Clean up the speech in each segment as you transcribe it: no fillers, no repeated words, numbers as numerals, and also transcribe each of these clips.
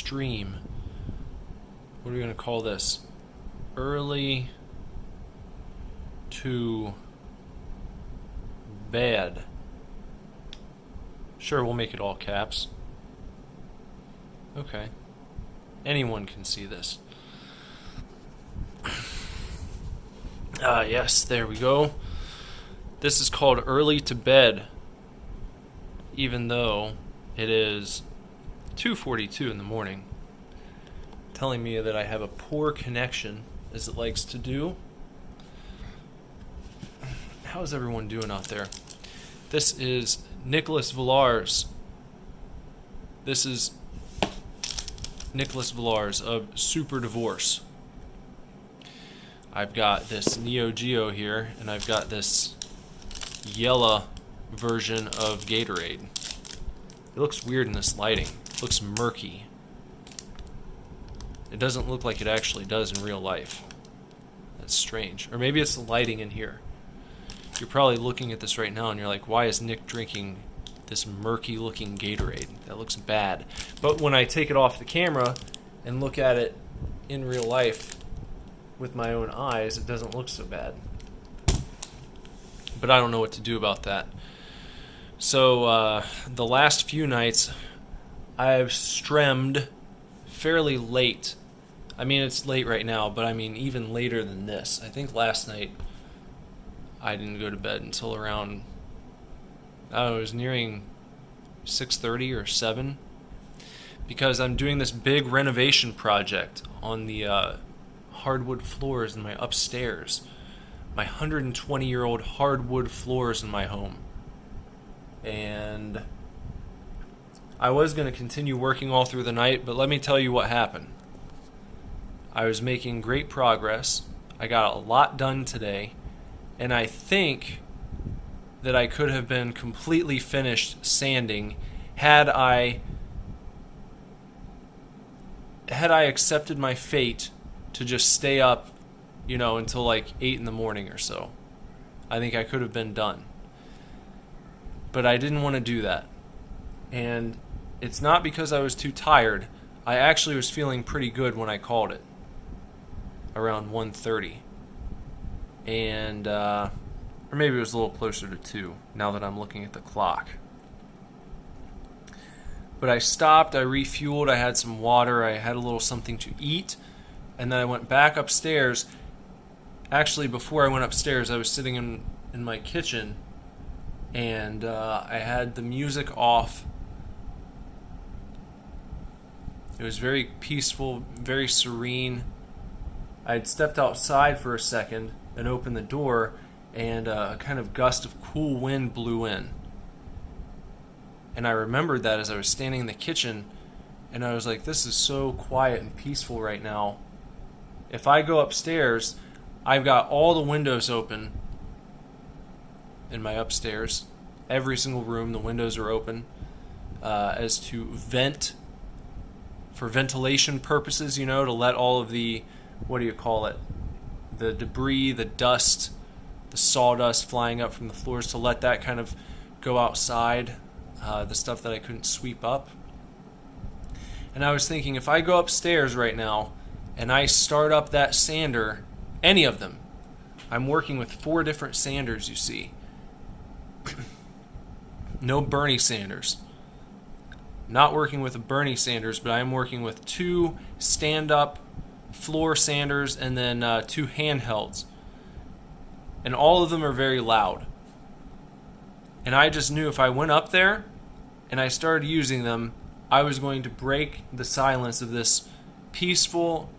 stream. What are we going to call this? Early to bed. Sure, we'll make it all caps. Okay. Anyone can see this. Yes, there we go. This is called Early to Bed, even though it is 2:42 in the morning, telling me that I have a poor connection, as it likes to do. How's everyone doing out there? This is Nicholas Villars. This is Nicholas Villars of Super Divorce. I've got this Neo Geo here, and I've got this yellow version of Gatorade. It looks weird in this lighting. It looks murky. It doesn't look like it actually does in real life. That's strange. Or maybe it's the lighting in here. You're probably looking at this right now and you're like, why is Nick drinking this murky looking Gatorade? That looks bad. But when I take it off the camera and look at it in real life with my own eyes, it doesn't look so bad. But I don't know what to do about that. So the last few nights I've streamed fairly late. I mean, it's late right now, but I mean even later than this. I think last night I didn't go to bed until around, I don't know, it was nearing 6:30 or 7, because I'm doing this big renovation project on the hardwood floors in my upstairs. My 120-year-old hardwood floors in my home. And I was going to continue working all through the night, but let me tell you what happened. I was making great progress. I got a lot done today, and I think that I could have been completely finished sanding had I accepted my fate to just stay up, until like 8 in the morning or so. I think I could have been done. But I didn't want to do that. And it's not because I was too tired. I actually was feeling pretty good when I called it. Around 1:30. And, or maybe it was a little closer to 2, now that I'm looking at the clock. But I stopped, I refueled, I had some water, I had a little something to eat, and then I went back upstairs. Actually, before I went upstairs, I was sitting in my kitchen, and I had the music off. It was very peaceful, very serene. I had stepped outside for a second and opened the door, and a kind of gust of cool wind blew in. And I remembered that as I was standing in the kitchen, and I was like, this is so quiet and peaceful right now. If I go upstairs, I've got all the windows open in my upstairs. Every single room, the windows are open as to vent, for ventilation purposes, to let all of the, the debris, the dust, the sawdust flying up from the floors, to let that kind of go outside, the stuff that I couldn't sweep up. And I was thinking, if I go upstairs right now and I start up that sander, any of them, I'm working with 4 different sanders, you see. No Bernie Sanders. Not working with a Bernie Sanders, but I am working with 2 stand-up floor sanders and then 2 handhelds. And all of them are very loud. And I just knew if I went up there and I started using them, I was going to break the silence of this peaceful,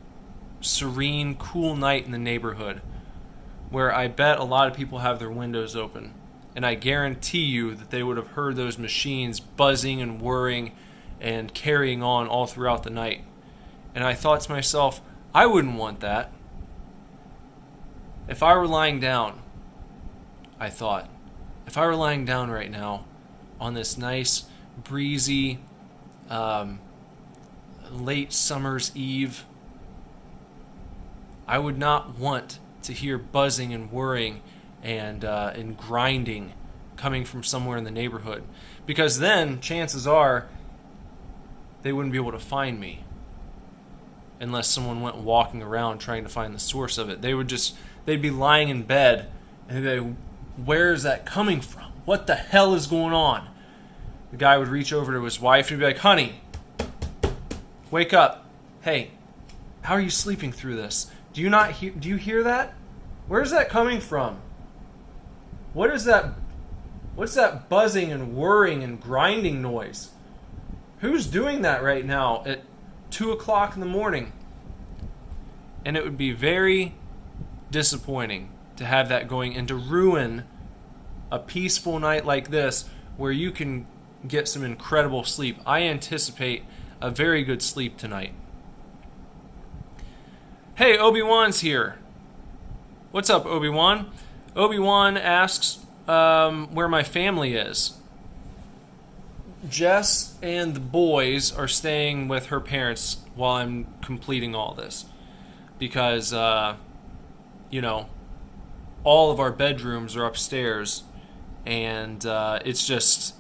serene, cool night in the neighborhood, where I bet a lot of people have their windows open. And I guarantee you that they would have heard those machines buzzing and whirring and carrying on all throughout the night. And I thought to myself, I wouldn't want that. If I were lying down, I thought, if I were lying down right now on this nice, breezy, late summer's eve, I would not want to hear buzzing and whirring and grinding coming from somewhere in the neighborhood, because then chances are they wouldn't be able to find me. unless someone went walking around trying to find the source of it. They'd be lying in bed and they'd be like, where is that coming from? What the hell is going on? The guy would reach over to his wife and be like, honey, wake up. Hey, how are you sleeping through this? Do you hear that? Where's that coming from? What is that? What's that buzzing and whirring and grinding noise? Who's doing that right now at 2 o'clock in the morning? And it would be very disappointing to have that going and to ruin a peaceful night like this where you can get some incredible sleep. I anticipate a very good sleep tonight. Hey, Obi-Wan's here. What's up, Obi-Wan? Obi-Wan asks where my family is. Jess and the boys are staying with her parents while I'm completing all this. Because, you know, all of our bedrooms are upstairs. And it's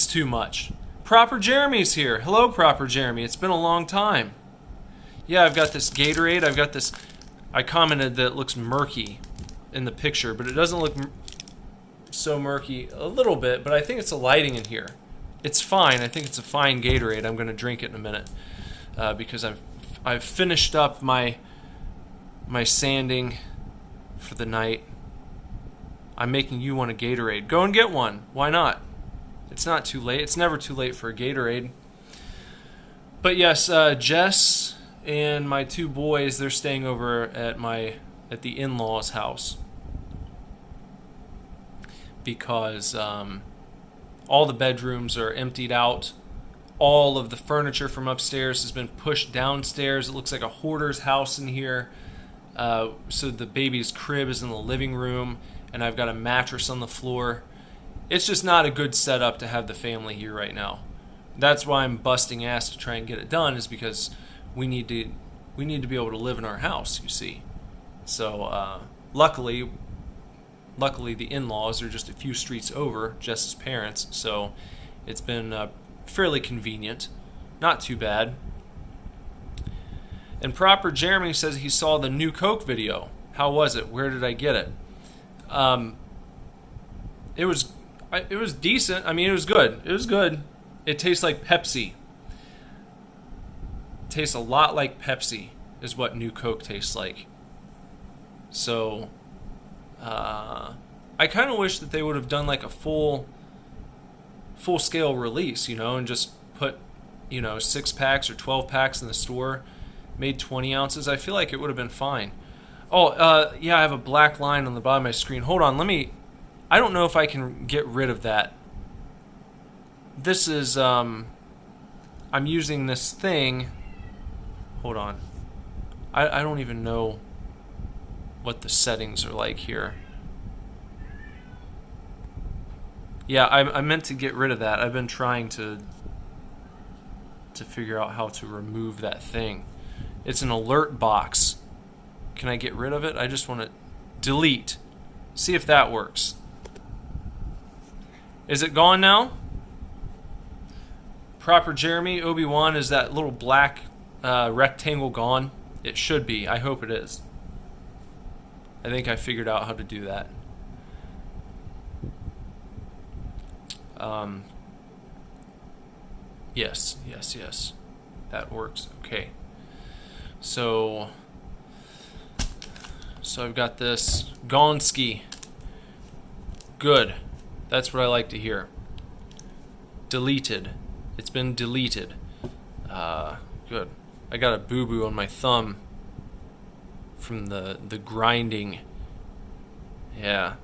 too much. Proper Jeremy's here. Hello, Proper Jeremy. It's been a long time. Yeah, I've got this Gatorade. I commented that it looks murky in the picture, but it doesn't look so murky. A little bit, but I think it's the lighting in here. It's fine. I think it's a fine Gatorade. I'm going to drink it in a minute because I've finished up my sanding for the night. I'm making you want a Gatorade. Go and get one. Why not? It's not too late. It's never too late for a Gatorade. But yes, Jess and my two boys, they're staying over at the in-laws' house because all the bedrooms are emptied out. All of the furniture from upstairs has been pushed downstairs. It looks like a hoarder's house in here. So the baby's crib is in the living room, and I've got a mattress on the floor. It's just not a good setup to have the family here right now. That's why I'm busting ass to try and get it done, is because we need to be able to live in our house, you see. So luckily the in-laws are just a few streets over, Jess's parents, so it's been fairly convenient. Not too bad. And Proper Jeremy says he saw the new Coke video. How was it? Where did I get it? It was decent. I mean, it was good. It was good. It tastes like Pepsi. It tastes a lot like Pepsi is what new Coke tastes like. So, I kind of wish that they would have done like a full-scale release, you know, and just put, 6 packs or 12 packs in the store, made 20 ounces. I feel like it would have been fine. Oh, yeah, I have a black line on the bottom of my screen. Hold on, I don't know if I can get rid of that. This is, I'm using this thing. Hold on. I don't even know what the settings are like here. Yeah, I meant to get rid of that. I've been trying to figure out how to remove that thing. It's an alert box. Can I get rid of it? I just want to delete. See if that works. Is it gone now? Proper Jeremy, Obi-Wan, is that little black rectangle gone? It should be. I hope it is. I think I figured out how to do that. Yes. That works. Okay. So I've got this Gonski. Good. That's what I like to hear. Deleted. It's been deleted. Good. I got a boo-boo on my thumb from the grinding. Yeah.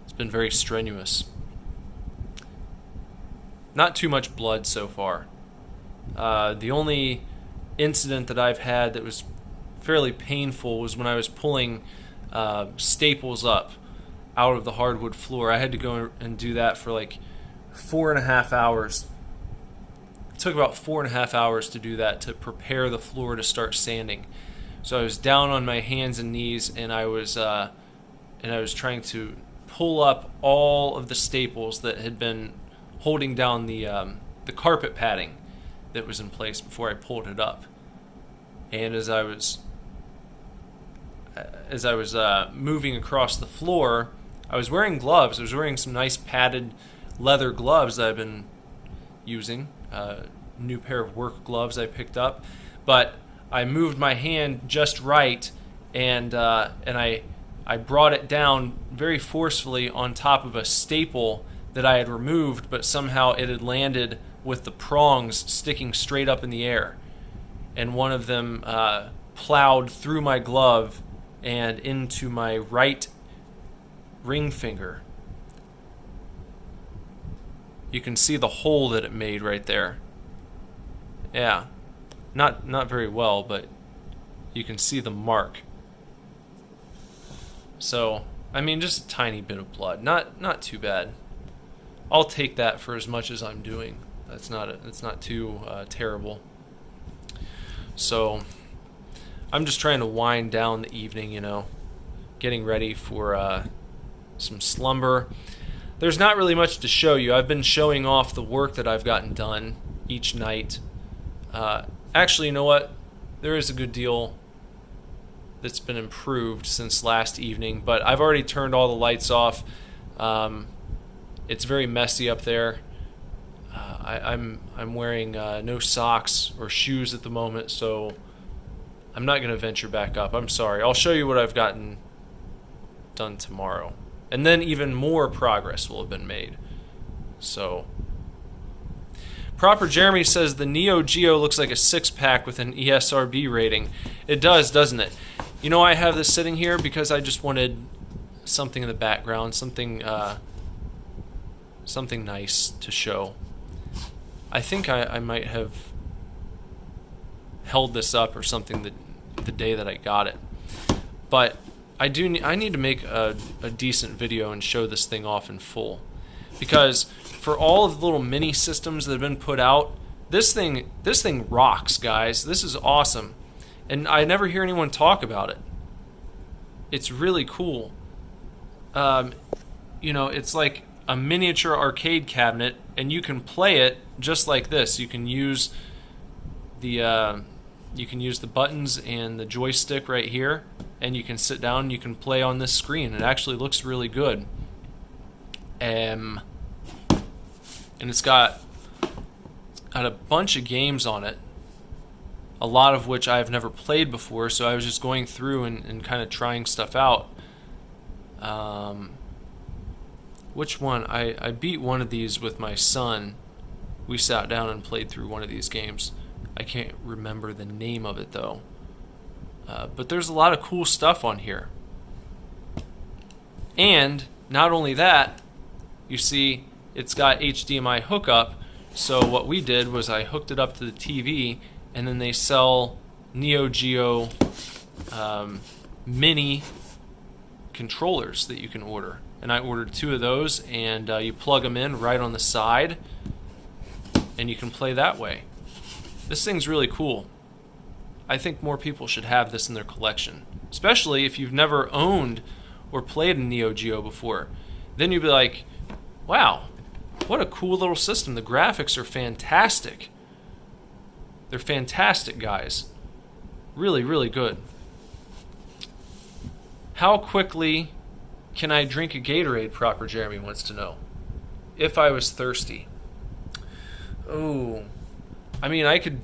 It's been very strenuous. Not too much blood so far. The only incident that I've had that was fairly painful was when I was pulling staples up out of the hardwood floor. I had to go and do that for like 4.5 hours. It took about 4.5 hours to do that, to prepare the floor to start sanding. So I was down on my hands and knees, and I was trying to pull up all of the staples that had been holding down the carpet padding that was in place before I pulled it up. And as I was moving across the floor, I was wearing gloves. I was wearing some nice padded leather gloves that I've been using. New pair of work gloves I picked up, but I moved my hand just right, and I brought it down very forcefully on top of a staple that I had removed, but somehow it had landed with the prongs sticking straight up in the air, and one of them plowed through my glove and into my right ring finger. You can see the hole that it made right there. Yeah, not very well, but you can see the mark. So, I mean, just a tiny bit of blood. Not too bad. I'll take that for as much as I'm doing. It's not too terrible. So, I'm just trying to wind down the evening, getting ready for some slumber. There's not really much to show you. I've been showing off the work that I've gotten done each night. Actually, you know what? There is a good deal that's been improved since last evening, but I've already turned all the lights off. It's very messy up there. I'm wearing no socks or shoes at the moment, so I'm not going to venture back up. I'm sorry. I'll show you what I've gotten done tomorrow. And then even more progress will have been made. So, Proper Jeremy says the Neo Geo looks like a six-pack with an ESRB rating. It does, doesn't it? I have this sitting here because I just wanted something in the background, something nice to show. I think I might have held this up or something the day that I got it. But I need to make a decent video and show this thing off in full. Because for all of the little mini systems that have been put out, this thing rocks, guys. This is awesome. And I never hear anyone talk about it. It's really cool. It's like a miniature arcade cabinet, and you can play it just like this. You can use the buttons and the joystick right here, and you can sit down and you can play on this screen. It actually looks really good. And it's got a bunch of games on it, a lot of which I've never played before, so I was just going through and kind of trying stuff out. Which one? I beat one of these with my son. We sat down and played through one of these games. I can't remember the name of it, though. But there's a lot of cool stuff on here. And not only that, you see it's got HDMI hookup. So what we did was I hooked it up to the TV, and then they sell Neo Geo mini controllers that you can order. And I ordered 2 of those, and you plug them in right on the side, and you can play that way. This thing's really cool. I think more people should have this in their collection, especially if you've never owned or played a Neo Geo before. Then you'd be like, wow, what a cool little system. The graphics are fantastic. They're fantastic, guys. Really, really good. How quickly can I drink a Gatorade? Proper Jeremy wants to know. If I was thirsty. Oh, I mean, I could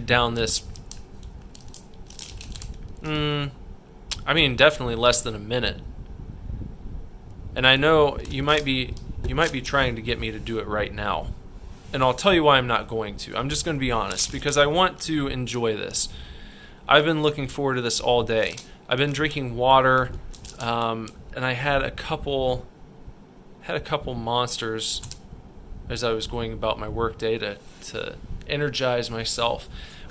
down this. Definitely less than a minute. And I know you might be trying to get me to do it right now. And I'll tell you why I'm not going to. I'm just going to be honest, because I want to enjoy this. I've been looking forward to this all day. I've been drinking water, and I had a couple monsters as I was going about my work day to energize myself.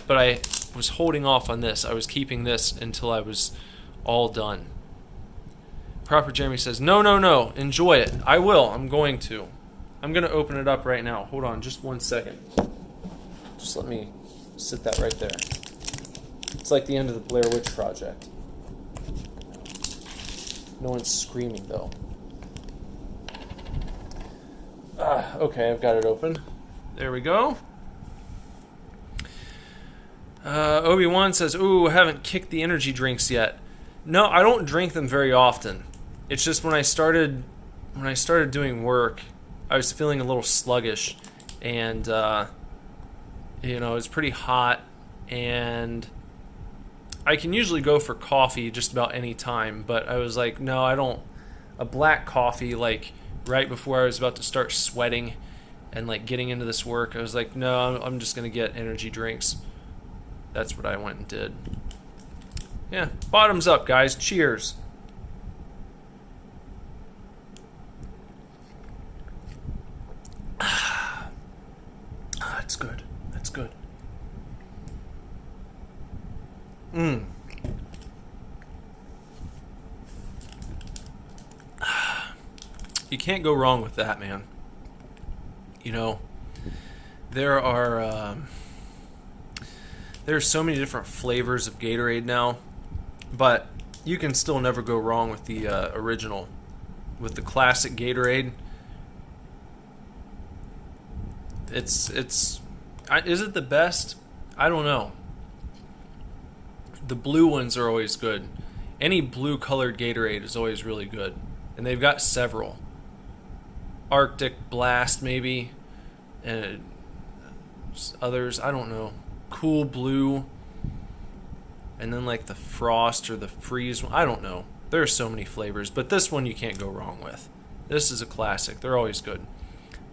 But I was holding off on this. I was keeping this until I was all done. Proper Jeremy says, no, enjoy it. I will. I'm going to. I'm going to open it up right now. Hold on just 1 second. Just let me sit that right there. It's like the end of the Blair Witch Project. No one's screaming, though. Okay, I've got it open. There we go. Obi-Wan says, ooh, I haven't kicked the energy drinks yet. No, I don't drink them very often. It's just when I started doing work, I was feeling a little sluggish, and it's pretty hot, and I can usually go for coffee just about any time, but I was like, no, I don't. A black coffee, like right before I was about to start sweating and like getting into this work, I was like, no, I'm just gonna get energy drinks. That's what I went and did. Yeah, bottoms up, guys. Cheers. That's good. That's good. You can't go wrong with that, man. There are so many different flavors of Gatorade now, but you can still never go wrong with the original, with the classic Gatorade. Is it the best? I don't know. The blue ones are always good. Any blue colored Gatorade is always really good, and they've got several. Arctic Blast, maybe, and others, I don't know. Cool Blue, and then like the Frost or the Freeze one, I don't know. There are so many flavors, but this one you can't go wrong with. This is a classic. They're always good.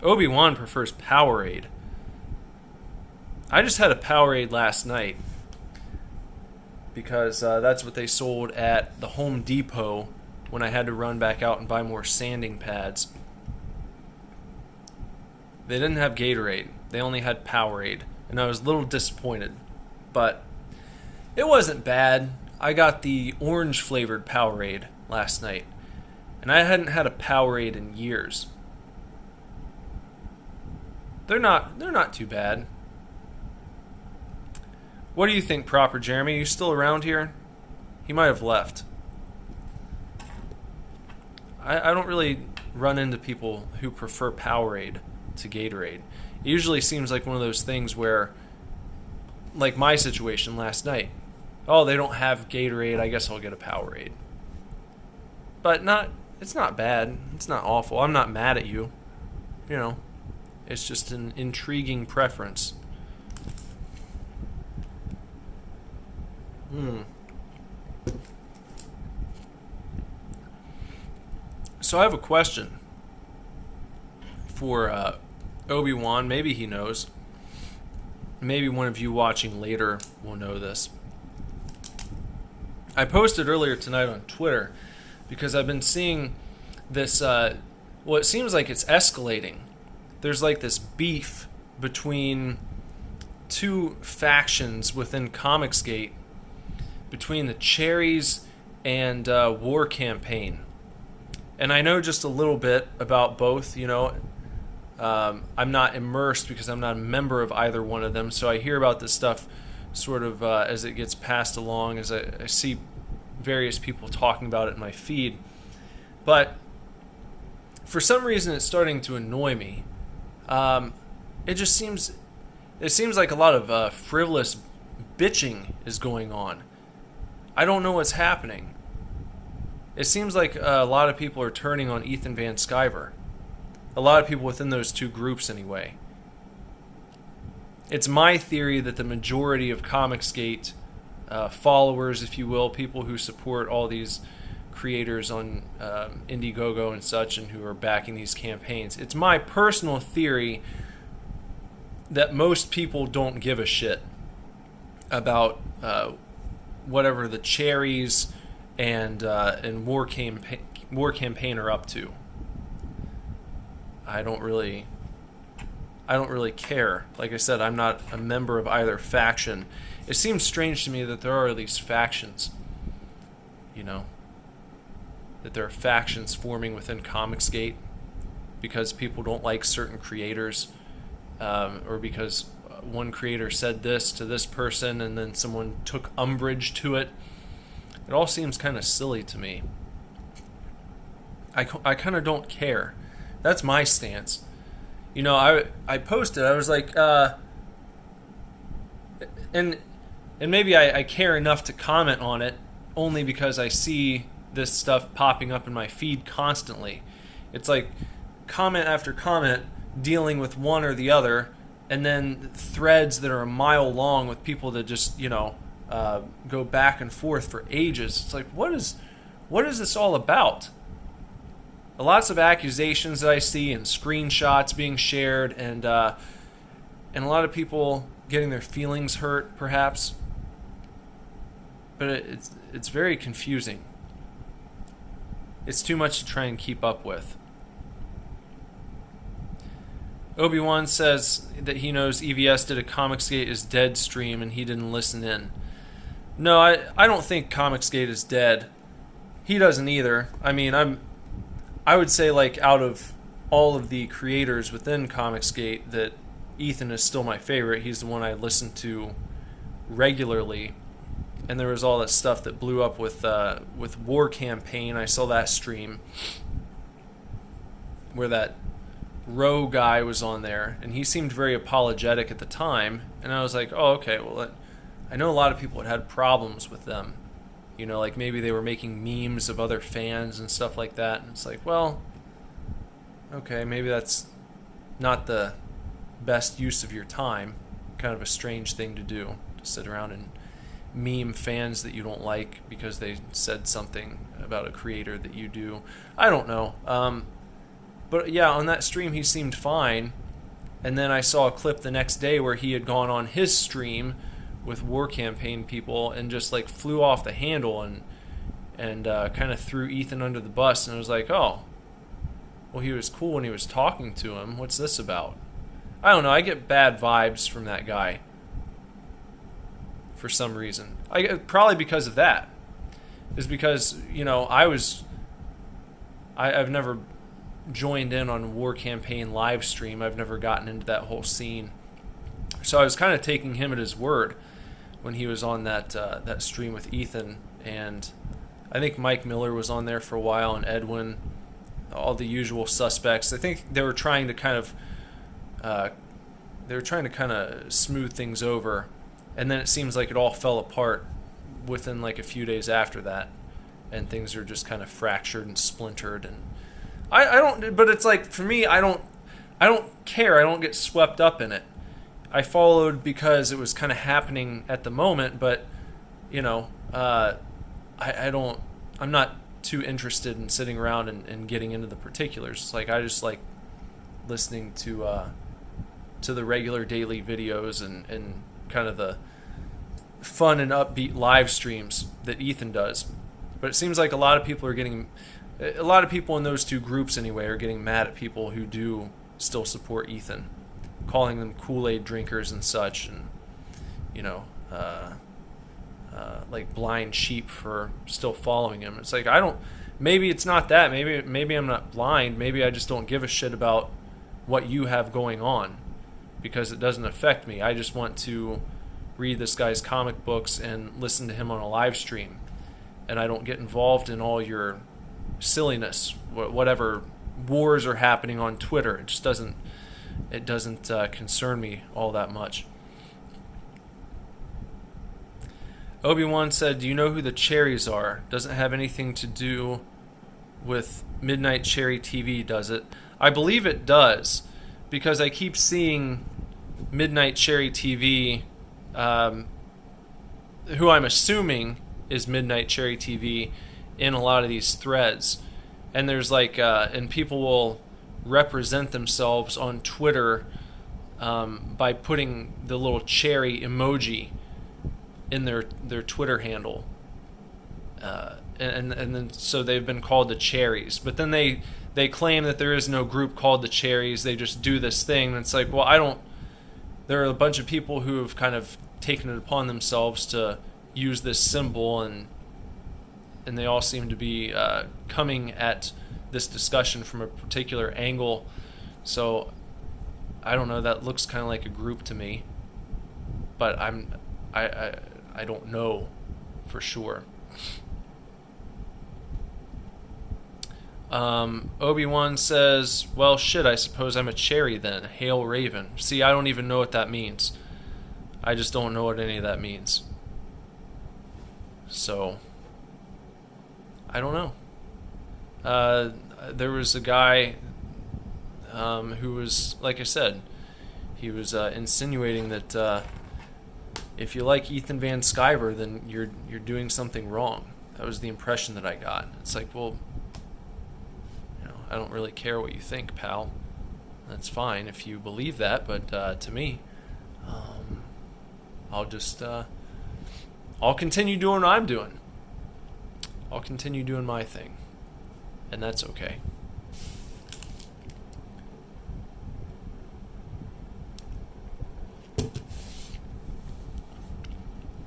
Obi-Wan prefers Powerade. I just had a Powerade last night because that's what they sold at the Home Depot when I had to run back out and buy more sanding pads. They didn't have Gatorade. They only had Powerade, and I was a little disappointed. But it wasn't bad. I got the orange flavored Powerade last night, and I hadn't had a Powerade in years. They're not too bad. What do you think, Proper Jeremy? Are you still around here? He might have left. I don't really run into people who prefer Powerade to Gatorade. It usually seems like one of those things where, like my situation last night, oh, they don't have Gatorade, I guess I'll get a Powerade. But it's not bad. It's not awful. I'm not mad at you. It's just an intriguing preference. So I have a question for Obi-Wan. Maybe he knows. Maybe one of you watching later will know this. I posted earlier tonight on Twitter because I've been seeing this, it seems like it's escalating. There's like this beef between two factions within Comicsgate, between the Cherries and War Campaign. And I know just a little bit about both, I'm not immersed because I'm not a member of either one of them, so I hear about this stuff sort of as it gets passed along, as I see various people talking about it in my feed. But for some reason it's starting to annoy me. It seems like a lot of frivolous bitching is going on. I don't know what's happening. It seems like a lot of people are turning on Ethan Van Sciver. A lot of people within those two groups, anyway. It's my theory that the majority of Comicsgate followers, if you will, people who support all these creators on Indiegogo and such, and who are backing these campaigns, it's my personal theory that most people don't give a shit about whatever the Cherries and War Campaign are up to. I don't really care. Like I said, I'm not a member of either faction. It seems strange to me that there are these factions. That there are factions forming within Comicsgate because people don't like certain creators, or because one creator said this to this person and then someone took umbrage to it. It all seems kind of silly to me. I kind of don't care. That's my stance. I posted, I was like, and and maybe I care enough to comment on it only because I see this stuff popping up in my feed constantly. It's like comment after comment dealing with one or the other, and then threads that are a mile long with people that just, go back and forth for ages. It's like, what is this all about? Lots of accusations that I see and screenshots being shared, and a lot of people getting their feelings hurt, perhaps. But it's very confusing. It's too much to try and keep up with. Obi-Wan says that he knows EVS did a Comicsgate is dead stream and he didn't listen in. No, I don't think Comicsgate is dead. He doesn't either. I mean, I would say, like, out of all of the creators within Comicsgate, that Ethan is still my favorite. He's the one I listen to regularly. And there was all that stuff that blew up with War Campaign. I saw that stream where that Roe guy was on there, and he seemed very apologetic at the time. And I was like, oh, okay, well, I know a lot of people had problems with them. Like maybe they were making memes of other fans and stuff like that. And it's like, well, okay, maybe that's not the best use of your time. Kind of a strange thing to do, to sit around and meme fans that you don't like because they said something about a creator that you do. I don't know. But yeah, on that stream he seemed fine. And then I saw a clip the next day where he had gone on his stream with War Campaign people and just like flew off the handle and kind of threw Ethan under the bus. And I was like, oh, well, he was cool when he was talking to him. What's this about? I don't know. I get bad vibes from that guy for some reason. Probably because of that. Is because, I've never joined in on War Campaign live stream. I've never gotten into that whole scene. So I was kind of taking him at his word when he was on that stream with Ethan, and I think Mike Miller was on there for a while, and Edwin, all the usual suspects. I think they were trying to kind of smooth things over, and then it seems like it all fell apart within like a few days after that, and things are just kind of fractured and splintered. And I don't, but it's like, for me, I don't care. I don't get swept up in it. I followed because it was kind of happening at the moment, but I'm not too interested in sitting around and getting into the particulars. It's like I just like listening to the regular daily videos and kind of the fun and upbeat live streams that Ethan does. But it seems like a lot of people in those two groups anyway are getting mad at people who do still support Ethan, calling them Kool-Aid drinkers and such, and like blind sheep for still following him. It's like, maybe it's not that. Maybe I'm not blind. Maybe I just don't give a shit about what you have going on because it doesn't affect me. I just want to read this guy's comic books and listen to him on a live stream, and I don't get involved in all your silliness, whatever wars are happening on Twitter. It just doesn't concern me all that much. Obi-Wan said, do you know who the Cherries are? Doesn't have anything to do with Midnight Cherry TV, does it? I believe it does, because I keep seeing Midnight Cherry TV, who I'm assuming is Midnight Cherry TV, in a lot of these threads. And there's like, and people will represent themselves on Twitter by putting the little cherry emoji in their Twitter handle, and then so they've been called the Cherries. But then they claim that there is no group called the Cherries. They just do this thing, and it's like, well, there are a bunch of people who have kind of taken it upon themselves to use this symbol, and they all seem to be coming at this discussion from a particular angle. So I don't know, that looks kind of like a group to me, but I don't know for sure. Obi-Wan says, well, shit, I suppose I'm a cherry then. Hail Raven. See, I don't even know what that means. I just don't know what any of that means. So, I don't know. There was a guy who was, like I said, he was insinuating that if you like Ethan Van Sciver, then you're doing something wrong. That was the impression that I got. It's like, well, I don't really care what you think, pal. That's fine if you believe that, but to me, I'll continue doing what I'm doing. I'll continue doing my thing, and that's okay.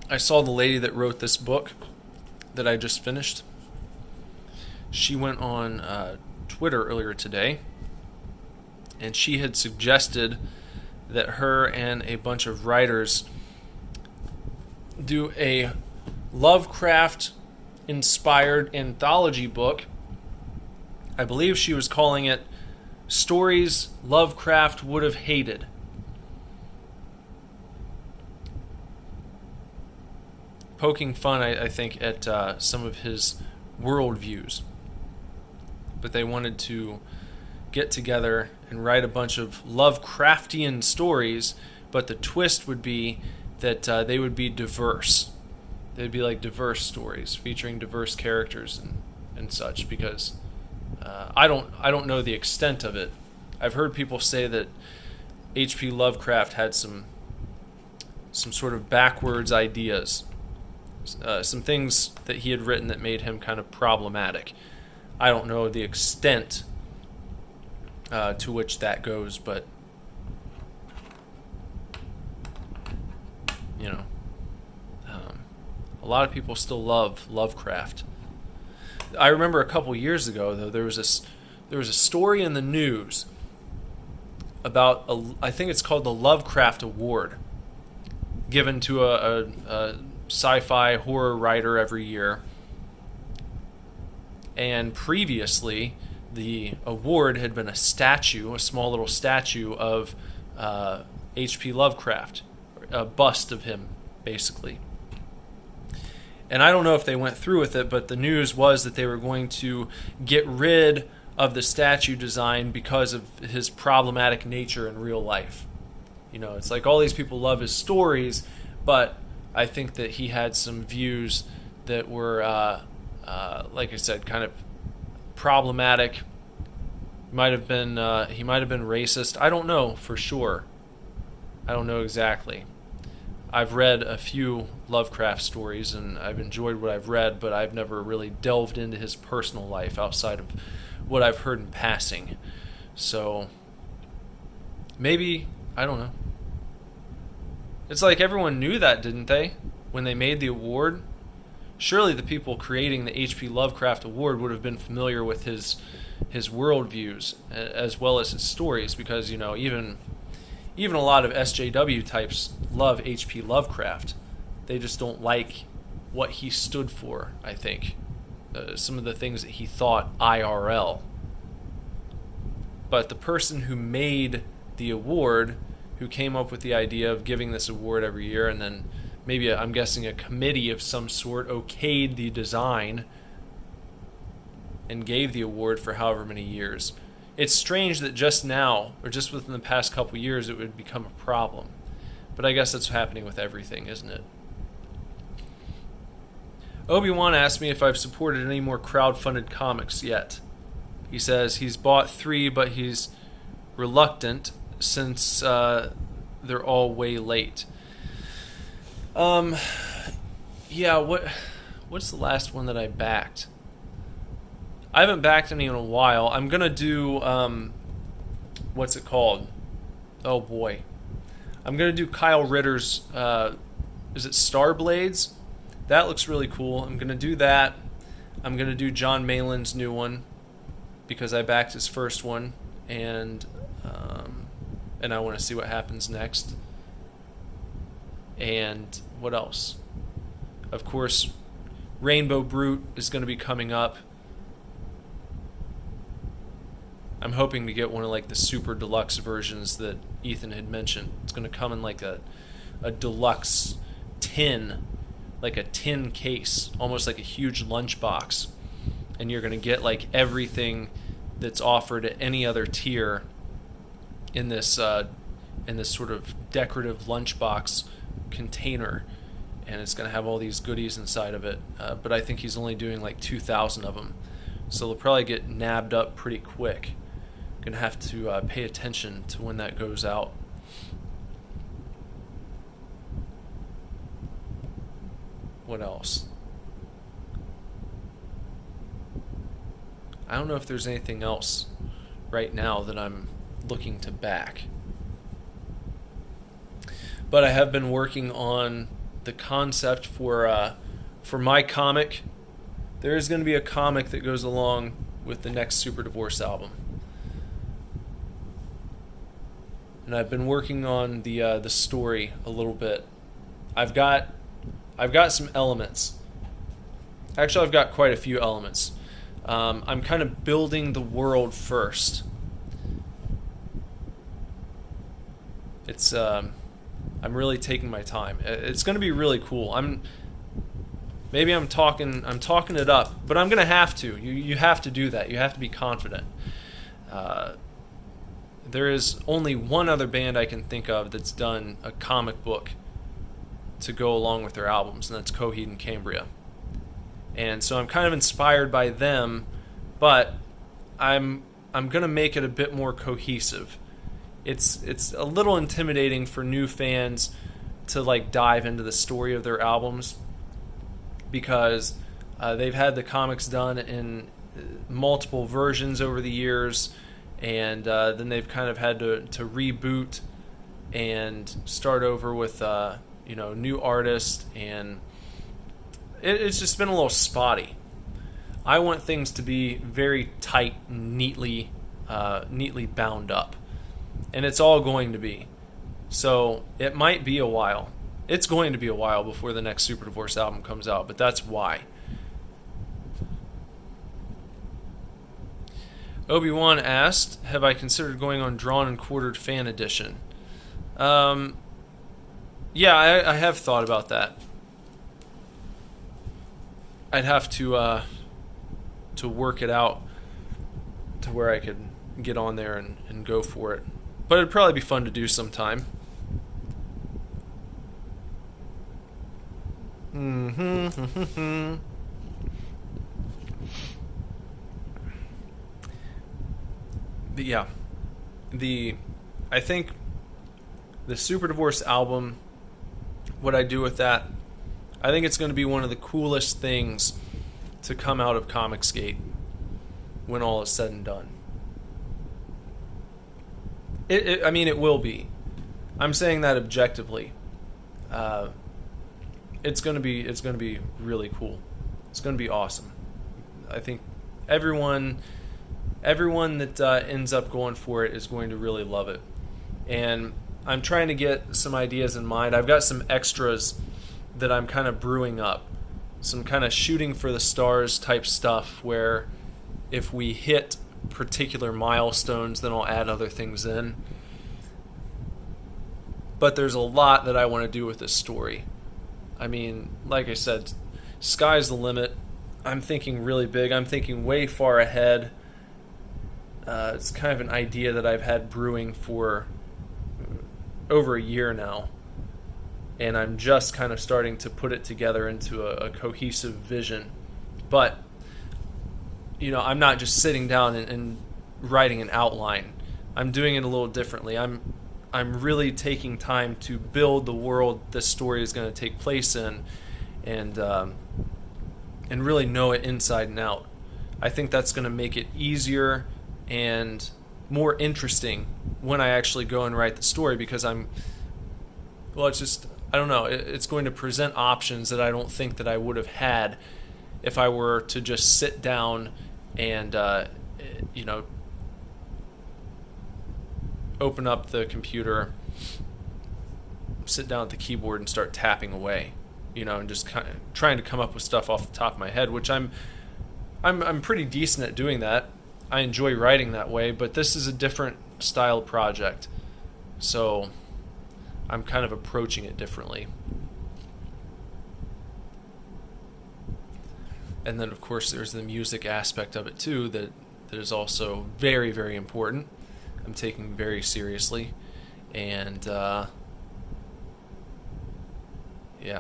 I saw the lady that wrote this book that I just finished. She went on Twitter earlier today, and she had suggested that her and a bunch of writers do a Lovecraft-inspired anthology book. I believe she was calling it Stories Lovecraft Would Have Hated. Poking fun, I think, at some of his worldviews. But they wanted to get together and write a bunch of Lovecraftian stories, but the twist would be that they would be diverse. They'd be like diverse stories featuring diverse characters and such, because I don't know the extent of it. I've heard people say that H.P. Lovecraft had some sort of backwards ideas. Some things that he had written that made him kind of problematic. I don't know the extent to which that goes, but a lot of people still love Lovecraft. I remember a couple years ago, though, there was a story in the news about I think it's called the Lovecraft Award, given to a sci-fi horror writer every year. And previously, the award had been a small little statue of H.P. Lovecraft, a bust of him, basically. And I don't know if they went through with it, but the news was that they were going to get rid of the statue design because of his problematic nature in real life. It's like all these people love his stories, but I think that he had some views that were, like I said, kind of problematic. He might have been racist. I don't know for sure. I don't know exactly. I've read a few Lovecraft stories, and I've enjoyed what I've read, but I've never really delved into his personal life outside of what I've heard in passing. So, maybe, I don't know. It's like everyone knew that, didn't they? When they made the award? Surely the people creating the H.P. Lovecraft Award would have been familiar with his worldviews as well as his stories, because, even a lot of SJW types love H.P. Lovecraft. They just don't like what he stood for, I think. Some of the things that he thought IRL. But the person who made the award, who came up with the idea of giving this award every year, and then maybe, I'm guessing, a committee of some sort okayed the design and gave the award for however many years. It's strange that just now, or just within the past couple years, it would become a problem. But I guess that's happening with everything, isn't it? Obi-Wan asked me if I've supported any more crowdfunded comics yet. He says he's bought 3, but he's reluctant since they're all way late. Yeah, what's the last one that I backed? I haven't backed any in a while. I'm gonna do what's it called? Oh boy, I'm gonna do Kyle Ritter's. Is it Starblades? That looks really cool. I'm gonna do that. I'm gonna do John Malin's new one because I backed his first one, and I want to see what happens next. And what else? Of course, Rainbow Brute is going to be coming up. I'm hoping to get one of like the super deluxe versions that Ethan had mentioned. It's going to come in like a deluxe tin like a tin case, almost like a huge lunchbox, and you're going to get like everything that's offered at any other tier in this sort of decorative lunchbox container, and it's going to have all these goodies inside of it. But I think he's only doing like 2,000 of them, so they'll probably get nabbed up pretty quick. Going to have to pay attention to when that goes out. What else? I don't know if there's anything else right now that I'm looking to back. But I have been working on the concept for my comic. There is going to be a comic that goes along with the next Super Divorce album. And I've been working on the story a little bit. I've got some elements. Actually, I've got quite a few elements. I'm kind of building the world first. It's I'm really taking my time. It's going to be really cool. I'm talking it up, but I'm going to have to. You have to do that. You have to be confident. There is only one other band I can think of that's done a comic book to go along with their albums, and that's Coheed and Cambria. And so I'm kind of inspired by them, but I'm going to make it a bit more cohesive. It's a little intimidating for new fans to like dive into the story of their albums, because they've had the comics done in multiple versions over the years, and then they've kind of had to reboot and start over with new artists, and it's just been a little spotty. I want things to be very tight, neatly bound up, and it's all going to be. So it might be a while. It's going to be a while before the next Super Divorce album comes out, but that's why. Obi-Wan asked, have I considered going on Drawn and Quartered Fan Edition? Yeah, I have thought about that. I'd have to work it out to where I could get on there and go for it. But it'd probably be fun to do sometime. I think the Super Divorce album, what I do with that, I think it's going to be one of the coolest things to come out of Comicsgate when all is said and done. It will be. I'm saying that objectively. It's going to be really cool. It's going to be awesome. I think everyone that ends up going for it is going to really love it. And I'm trying to get some ideas in mind. I've got some extras that I'm kind of brewing up. Some kind of shooting for the stars type stuff where if we hit particular milestones, then I'll add other things in. But there's a lot that I want to do with this story. I mean, like I said, sky's the limit. I'm thinking really big. I'm thinking way far ahead. It's kind of an idea that I've had brewing for over a year now. And I'm just kind of starting to put it together into a cohesive vision. But, I'm not just sitting down and writing an outline. I'm doing it a little differently. I'm really taking time to build the world this story is going to take place in, and really know it inside and out. I think that's going to make it easier and more interesting when I actually go and write the story, because it's going to present options that I don't think that I would have had if I were to just sit down and open up the computer, sit down at the keyboard and start tapping away, and just kind of trying to come up with stuff off the top of my head, which I'm pretty decent at doing that. I enjoy writing that way, but this is a different style project, so I'm kind of approaching it differently. And then, of course, there's the music aspect of it too that is also very, very important. I'm taking very seriously. And yeah,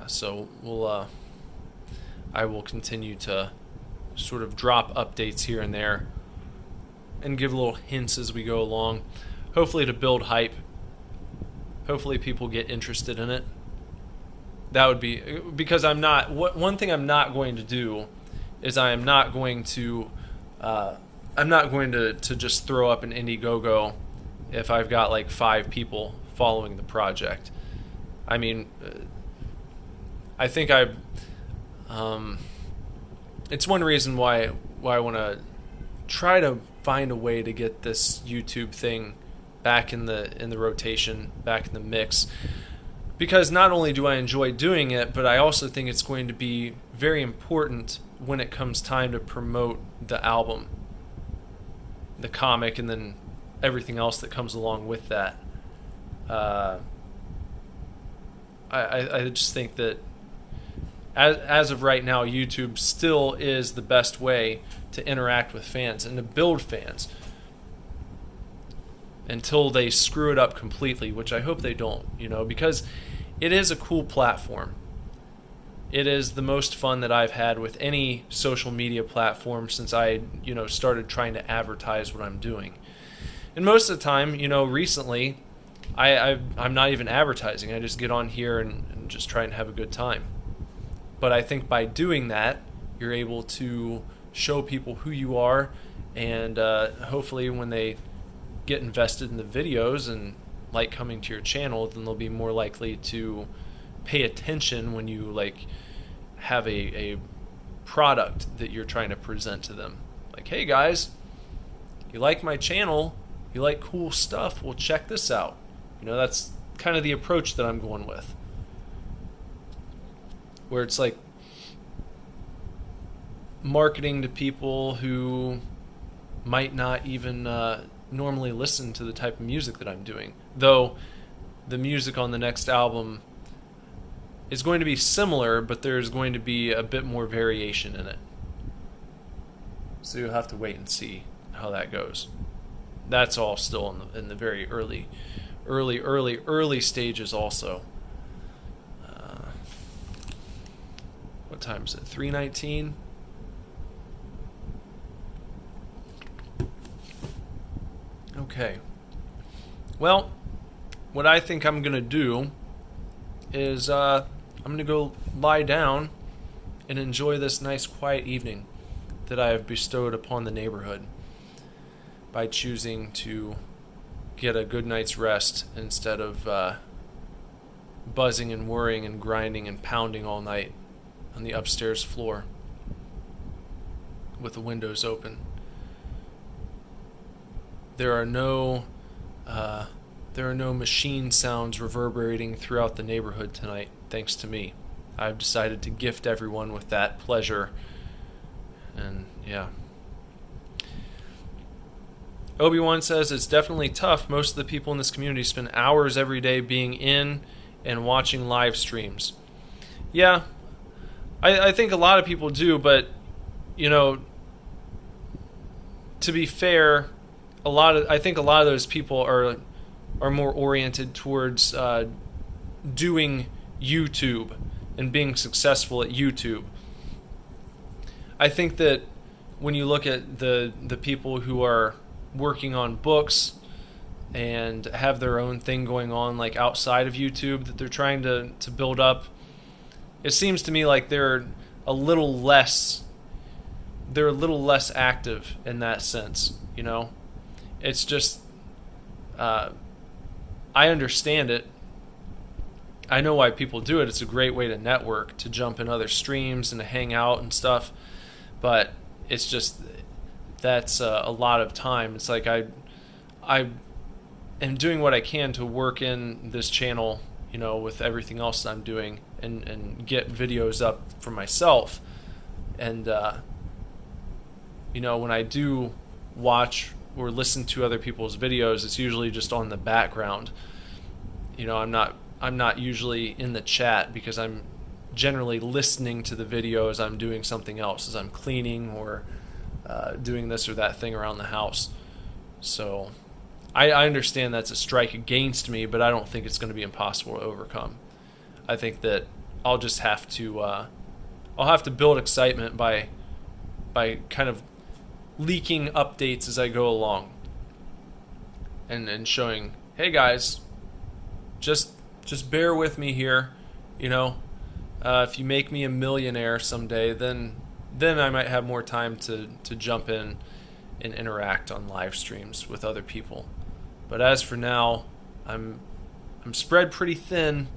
so I will continue to sort of drop updates here and there and give little hints as we go along, hopefully to build hype. Hopefully people get interested in it. That would be, because one thing I'm not going to do is I'm not going to just throw up an Indiegogo if I've got like 5 people following the project. I mean, I think it's one reason why I want to try to find a way to get this YouTube thing back in the rotation, back in the mix. Because not only do I enjoy doing it, but I also think it's going to be very important when it comes time to promote the album, the comic, and then everything else that comes along with that. I just think that as of right now, YouTube still is the best way to interact with fans and to build fans until they screw it up completely, which I hope they don't, because it is a cool platform. It is the most fun that I've had with any social media platform since I, started trying to advertise what I'm doing. And most of the time, recently, I'm not even advertising. I just get on here and just try and have a good time. But I think by doing that, you're able to show people who you are, and hopefully when they get invested in the videos and like coming to your channel, then they'll be more likely to pay attention when you have a product that you're trying to present to them. Like, hey guys, you like my channel, you like cool stuff, well check this out. That's kind of the approach that I'm going with. Where it's like marketing to people who might not even normally listen to the type of music that I'm doing. Though the music on the next album is going to be similar, but there's going to be a bit more variation in it. So you'll have to wait and see how that goes. That's all still in the very early stages also. What time is it? 3:19? Okay. Well, what I think I'm going to do is I'm going to go lie down and enjoy this nice quiet evening that I have bestowed upon the neighborhood by choosing to get a good night's rest instead of buzzing and worrying and grinding and pounding all night on the upstairs floor with the windows open. There are no machine sounds reverberating throughout the neighborhood tonight, thanks to me. I've decided to gift everyone with that pleasure. And yeah. Obi-Wan says it's definitely tough. Most of the people in this community spend hours every day being in and watching live streams. Yeah, I think a lot of people do, but to be fair, I think a lot of those people are more oriented towards doing YouTube and being successful at YouTube. I think that when you look at the people who are working on books and have their own thing going on like outside of YouTube that they're trying to build up, it seems to me like they're a little less active in that sense. It's just I understand it. I know why people do it. It's a great way to network, to jump in other streams and to hang out and stuff. But it's just that's a lot of time. It's like I am doing what I can to work in this channel, with everything else that I'm doing, and get videos up for myself. And when I do watch or listen to other people's videos, it's usually just on the background. I'm not usually in the chat because I'm generally listening to the video as I'm doing something else, as I'm cleaning or doing this or that thing around the house. So I understand that's a strike against me, but I don't think it's going to be impossible to overcome. I think that I'll just have to build excitement by kind of leaking updates as I go along, and showing, hey guys, just bear with me here, you know. If you make me a millionaire someday, then I might have more time to jump in and interact on live streams with other people. But as for now, I'm spread pretty thin.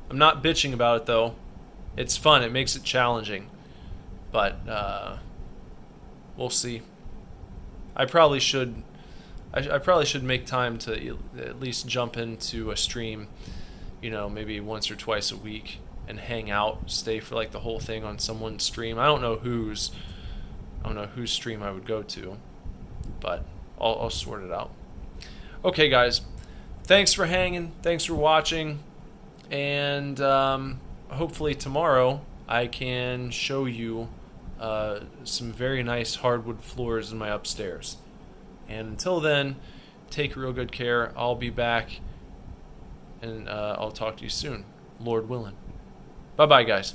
I'm not bitching about it though. It's fun. It makes it challenging. But we'll see. I probably should make time to at least jump into a stream, you know, maybe once or twice a week and hang out, stay for like the whole thing on someone's stream. I don't know whose stream I would go to, but I'll sort it out. Okay, guys, thanks for hanging. Thanks for watching, and hopefully tomorrow I can show you some very nice hardwood floors in my upstairs. And until then, take real good care. I'll be back, and I'll talk to you soon, Lord willing. Bye-bye, guys.